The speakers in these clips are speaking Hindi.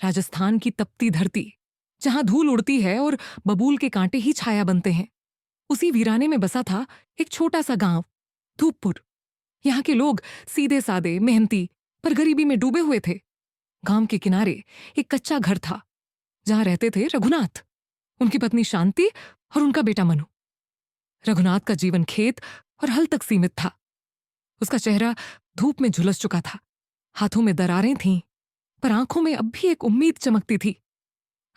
राजस्थान की तपती धरती, जहां धूल उड़ती है और बबूल के कांटे ही छाया बनते हैं, उसी वीराने में बसा था एक छोटा सा गांव, धूपपुर। यहाँ के लोग सीधे सादे, मेहनती, पर गरीबी में डूबे हुए थे। गांव के किनारे एक कच्चा घर था, जहां रहते थे रघुनाथ, उनकी पत्नी शांति और उनका बेटा मनु। रघुनाथ का जीवन खेत और हल तक सीमित था। उसका चेहरा धूप में झुलस चुका था, हाथों में दरारें थीं, पर आंखों में अब भी एक उम्मीद चमकती थी,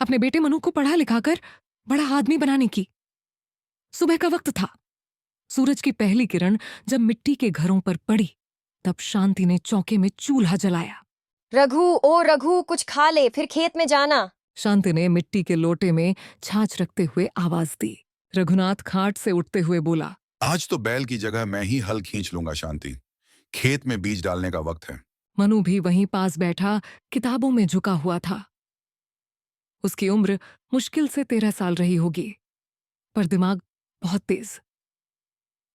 अपने बेटे मनु को पढ़ा लिखाकर बड़ा आदमी बनाने की। सुबह का वक्त था। सूरज की पहली किरण जब मिट्टी के घरों पर पड़ी, तब शांति ने चौके में चूल्हा जलाया। रघु, ओ रघु, कुछ खा ले, फिर खेत में जाना। शांति ने मिट्टी के लोटे में छाछ रखते हुए आवाज दी। रघुनाथ खाट से उठते हुए बोला, आज तो बैल की जगह मैं ही हल खींच लूंगा शांति। खेत में बीज डालने का वक्त है। मनु भी वहीं पास बैठा किताबों में झुका हुआ था। उसकी उम्र मुश्किल से 13 साल रही होगी, पर दिमाग बहुत तेज।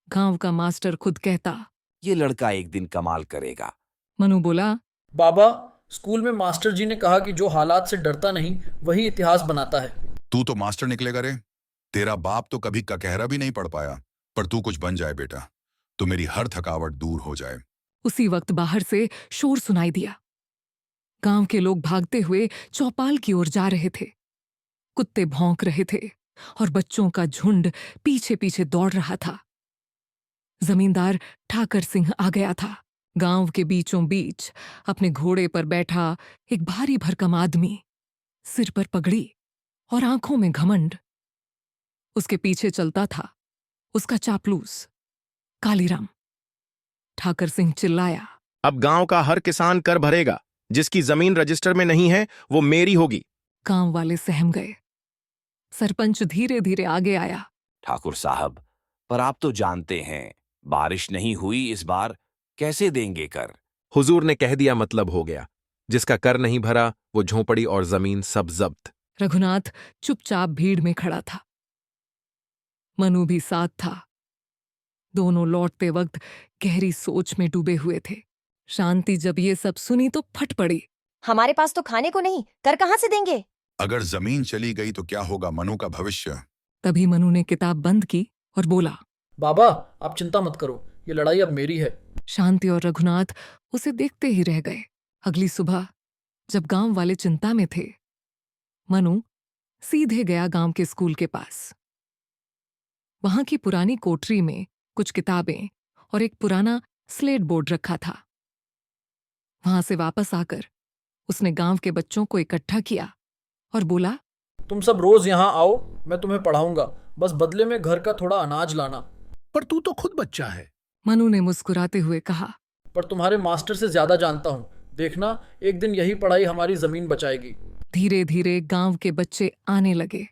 गांव का मास्टर खुद कहता, ये लड़का एक दिन कमाल करेगा। मनु बोला, बाबा, स्कूल में मास्टर जी ने कहा कि जो हालात से डरता नहीं वही इतिहास बनाता है। तू तो मास्टर निकलेगा रे। तेरा बाप तो कभी ककहरा भी नहीं पढ़ पाया, पर तू कुछ बन जाए बेटा, तो मेरी हर थकावट दूर हो जाए। उसी वक्त बाहर से शोर सुनाई दिया। गांव के लोग भागते हुए चौपाल की ओर जा रहे थे। कुत्ते भौंक रहे थे और बच्चों का झुंड पीछे पीछे दौड़ रहा था। जमींदार ठाकर सिंह आ गया था। गांव के बीचों बीच अपने घोड़े पर बैठा एक भारी भरकम आदमी, सिर पर पगड़ी और आंखों में घमंड। उसके पीछे चलता था उसका चापलूस कालीराम। ठाकर सिंह चिल्लाया, अब गांव का हर किसान कर भरेगा। जिसकी जमीन रजिस्टर में नहीं है वो मेरी होगी। गांव वाले सहम गए। सरपंच धीरे धीरे आगे आया। ठाकुर साहब, पर आप तो जानते हैं बारिश नहीं हुई इस बार, कैसे देंगे कर? हुजूर ने कह दिया, मतलब हो गया। जिसका कर नहीं भरा वो झोंपड़ी और जमीन सब जब्त। रघुनाथ चुपचाप भीड़ में खड़ा था। मनु भी साथ था। दोनों लौटते वक्त गहरी सोच में डूबे हुए थे। शांति जब ये सब सुनी तो फट पड़ी। हमारे पास तो खाने को नहीं, कर कहाँ से देंगे? अगर जमीन चली गई तो क्या होगा मनु का भविष्य? तभी मनु ने किताब बंद की और बोला, बाबा, आप चिंता मत करो, ये लड़ाई अब मेरी है। शांति और रघुनाथ उसे देखते ही रह गए। अगली सुबह जब गांव वाले चिंता में थे, मनु सीधे गया गांव के स्कूल के पास। वहां की पुरानी कोठरी में कुछ किताबें और एक पुराना स्लेट बोर्ड रखा था। वहां से वापस आकर उसने गांव के बच्चों को इकट्ठा किया और बोला, तुम सब रोज यहाँ आओ, मैं तुम्हें पढ़ाऊंगा, बस बदले में घर का थोड़ा अनाज लाना। पर तू तो खुद बच्चा है। मनु ने मुस्कुराते हुए कहा, पर तुम्हारे मास्टर से ज्यादा जानता हूँ, देखना एक दिन यही पढ़ाई हमारी जमीन बचाएगी। धीरे धीरे गांव के बच्चे आने लगे।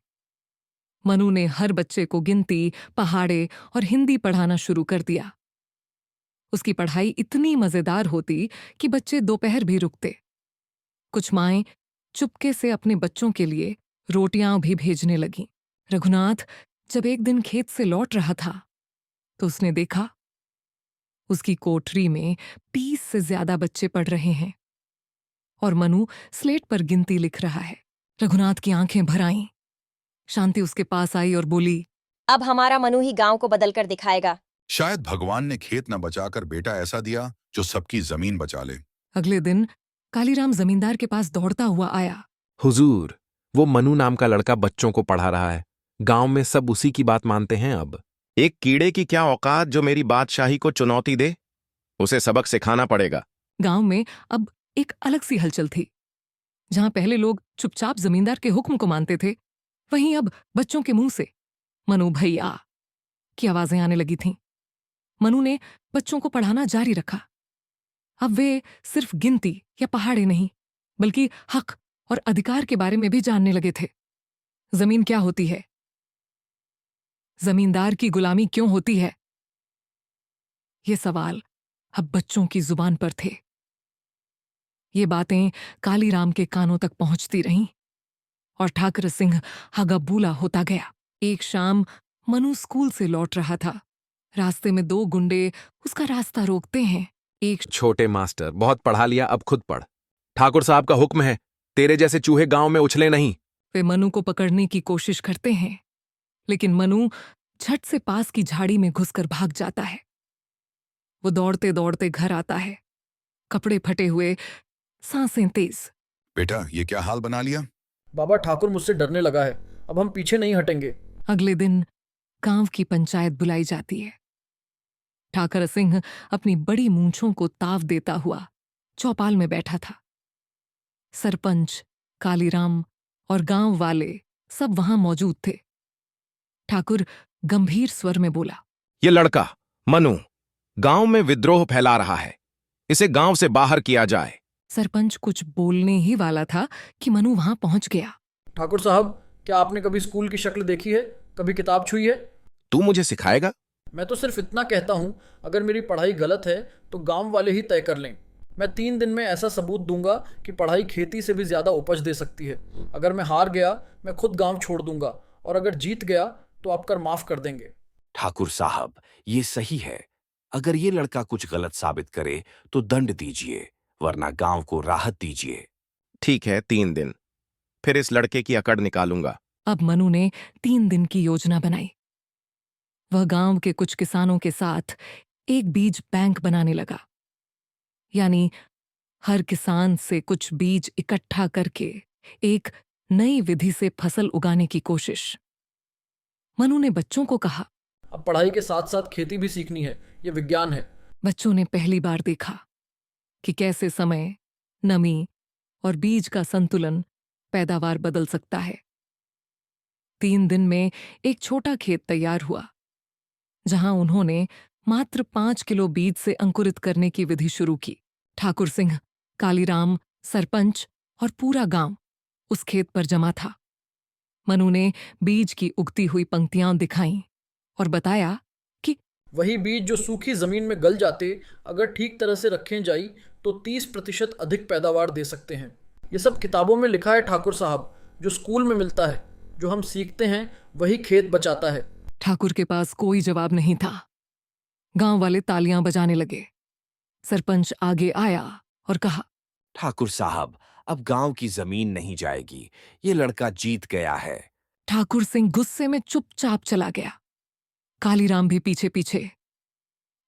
मनु ने हर बच्चे को गिनती, पहाड़े और हिंदी पढ़ाना शुरू कर दिया। उसकी पढ़ाई इतनी मजेदार होती कि बच्चे दोपहर भी रुकते। कुछ माएं चुपके से अपने बच्चों के लिए रोटियां भी भेजने लगीं। रघुनाथ जब एक दिन खेत से लौट रहा था तो उसने देखा उसकी कोठरी में 20 से ज्यादा बच्चे पढ़ रहे हैं और मनु स्लेट पर गिनती लिख रहा है। रघुनाथ की आंखें भर आईं। शांति उसके पास आई और बोली, अब हमारा मनु ही गांव को बदल कर दिखाएगा। शायद भगवान ने खेत न बचाकर बेटा ऐसा दिया जो सबकी जमीन बचा ले। अगले दिन कालीराम जमींदार के पास दौड़ता हुआ आया। हुजूर, वो मनु नाम का लड़का बच्चों को पढ़ा रहा है। गांव में सब उसी की बात मानते हैं। अब एक कीड़े की क्या औकात जो मेरी बादशाही को चुनौती दे? उसे सबक सिखाना पड़ेगा। गांव में अब एक अलग सी हलचल थी। जहां पहले लोग चुपचाप जमींदार के हुक्म को मानते थे, वहीं अब बच्चों के मुंह से मनु भैया की आवाजें आने लगी थीं। मनु ने बच्चों को पढ़ाना जारी रखा। अब वे सिर्फ गिनती या पहाड़े नहीं, बल्कि हक और अधिकार के बारे में भी जानने लगे थे। जमीन क्या होती है? जमींदार की गुलामी क्यों होती है? ये सवाल अब बच्चों की जुबान पर थे। ये बातें कालीराम के कानों तक पहुंचती रहीं और ठाकर सिंह हगाबूला होता गया। एक शाम मनु स्कूल से लौट रहा था। रास्ते में 2 गुंडे उसका रास्ता रोकते हैं। एक छोटे मास्टर, बहुत पढ़ा लिया, अब खुद पढ़। ठाकुर साहब का हुक्म है, तेरे जैसे चूहे गांव में उछले नहीं। वे मनु को पकड़ने की कोशिश करते हैं, लेकिन मनु झट से पास की झाड़ी में घुसकर भाग जाता है। वो दौड़ते दौड़ते घर आता है, कपड़े फटे हुए, सांसें तेज। बेटा ये क्या हाल बना लिया? बाबा, ठाकुर मुझसे डरने लगा है। अब हम पीछे नहीं हटेंगे। अगले दिन गांव की पंचायत बुलाई जाती है। ठाकर सिंह अपनी बड़ी मूंछों को ताव देता हुआ चौपाल में बैठा था। सरपंच, कालीराम और गांव वाले सब वहां मौजूद थे। ठाकुर गंभीर स्वर में बोला, ये लड़का मनु गांव में विद्रोह फैला रहा है, इसे गांव से बाहर किया जाए। सरपंच कुछ बोलने ही वाला था कि मनु वहां पहुंच गया। ठाकुर साहब, क्या आपने कभी स्कूल की शक्ल देखी है? कभी किताब छुई है? तू मुझे सिखाएगा? मैं तो सिर्फ इतना कहता हूँ, अगर मेरी पढ़ाई गलत है तो गांव वाले ही तय कर लें। मैं 3 दिन में ऐसा सबूत दूंगा कि पढ़ाई खेती से भी ज्यादा उपज दे सकती है। अगर मैं हार गया, मैं खुद गांव छोड़ दूंगा, और अगर जीत गया तो आप कर माफ कर देंगे। ठाकुर साहब, ये सही है। अगर ये लड़का कुछ गलत साबित करे तो दंड दीजिए, वरना गांव को राहत दीजिए। ठीक है, 3 दिन, फिर इस लड़के की अकड़ निकालूंगा। अब मनु ने 3 दिन की योजना बनाई। वह गांव के कुछ किसानों के साथ एक बीज बैंक बनाने लगा, यानी हर किसान से कुछ बीज इकट्ठा करके एक नई विधि से फसल उगाने की कोशिश। मनु ने बच्चों को कहा, अब पढ़ाई के साथ साथ खेती भी सीखनी है, ये विज्ञान है। बच्चों ने पहली बार देखा कि कैसे समय, नमी और बीज का संतुलन पैदावार बदल सकता है। 3 दिन में एक छोटा खेत तैयार हुआ, जहां उन्होंने मात्र 5 किलो बीज से अंकुरित करने की विधि शुरू की। ठाकुर सिंह, कालीराम, सरपंच और पूरा गांव उस खेत पर जमा था। मनु ने बीज की उगती हुई पंक्तियां दिखाईं और बताया कि वही बीज जो सूखी जमीन में गल जाते, अगर ठीक तरह से रखे जाई तो 30% अधिक पैदावार दे सकते हैं। ये सब किताबों में लिखा है ठाकुर साहब, जो स्कूल में मिलता है। जो हम सीखते हैं वही खेत बचाता है। ठाकुर के पास कोई जवाब नहीं था। गांव वाले तालियां बजाने लगे। सरपंच आगे आया और कहा, ठाकुर साहब, अब गांव की जमीन नहीं जाएगी, ये लड़का जीत गया है। ठाकुर सिंह गुस्से में चुपचाप चला गया। कालीराम भी पीछे पीछे।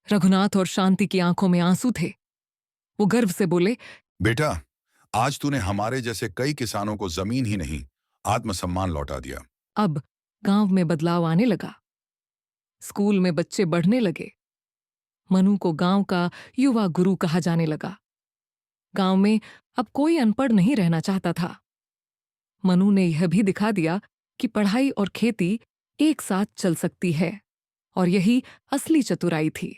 रघुनाथ और शांति की आंखों में आंसू थे। वो गर्व से बोले, बेटा आज तूने हमारे जैसे कई किसानों को जमीन ही नहीं आत्मसम्मान लौटा दिया। अब गांव में बदलाव आने लगा। स्कूल में बच्चे बढ़ने लगे। मनु को गांव का युवा गुरु कहा जाने लगा। गांव में अब कोई अनपढ़ नहीं रहना चाहता था। मनु ने यह भी दिखा दिया कि पढ़ाई और खेती एक साथ चल सकती है, और यही असली चतुराई थी।